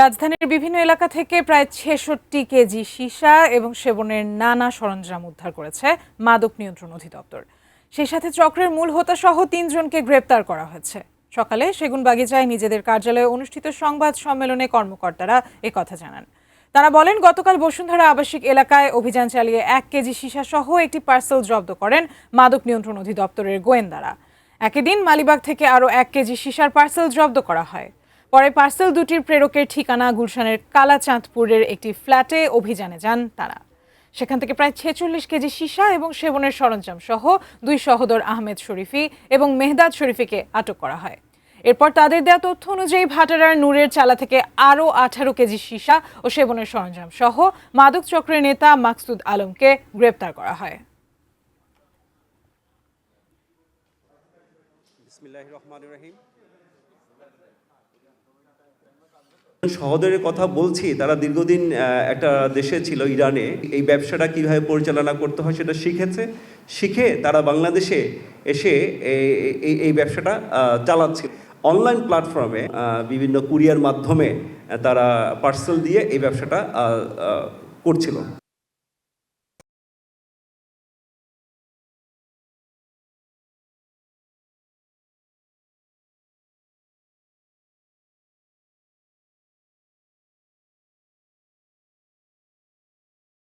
রাজধানীর বিভিন্ন এলাকা থেকে প্রায় ৬৬ কেজি সীসা এবং সেবনের নানা সরঞ্জাম উদ্ধার করেছে মাদক নিয়ন্ত্রণ অধিদপ্তর। সেই সাথে চক্রের মূল হোতা সহ ৩ জনকে গ্রেপ্তার করা হয়েছে। সকালে সেগুনবাগিচায় নিজেদের কার্যালয়ে অনুষ্ঠিত সংবাদ সম্মেলনে কর্মকর্তারা একথা জানান। তারা বলেন, গতকাল বসুন্ধরা আবাসিক এলাকায় অভিযান চালিয়ে ১ কেজি সীসা সহ একটি পার্সেল জব্দ করেন মাদক নিয়ন্ত্রণ অধিদপ্তরের গোয়েন্দারা। একই দিন মালিবাগ থেকে আরও ১ কেজি সীসার পার্সেল জব্দ করা হয়। পরে পার্সেল দুটির প্রেরকের ঠিকানা গুলশানের কালাচাঁদপুরের একটি ফ্ল্যাটে অভিযানে যান তারা। সেখান থেকে প্রায় ৪৬ কেজি সীসা এবং সেবনের সরঞ্জাম সহ ২ সহোদর আহমেদ শরীফী এবং মেহদাদ শরীফীকে আটক করা হয়। এরপর তাদের দেওয়া তথ্য অনুযায়ী ভাটারার নূরের চালা থেকে আরও ১৮ কেজি সীসা ও সেবনের সরঞ্জাম সহ মাদক চক্রের নেতা মাকসুদ আলমকে গ্রেপ্তার করা হয়। বিসমিল্লাহির রহমানির রহিম। সহোদরের কথা বলছি, তারা দীর্ঘদিন একটা দেশে ছিল, ইরানে। এই ব্যবসাটা কিভাবে পরিচালনা করতে হয় সেটা শিখে তারা বাংলাদেশে এসে এই ব্যবসাটা চালাচ্ছিল। অনলাইন প্ল্যাটফর্মে বিভিন্ন কুরিয়ার মাধ্যমে তারা পার্সেল দিয়ে এই ব্যবসাটা করছিল।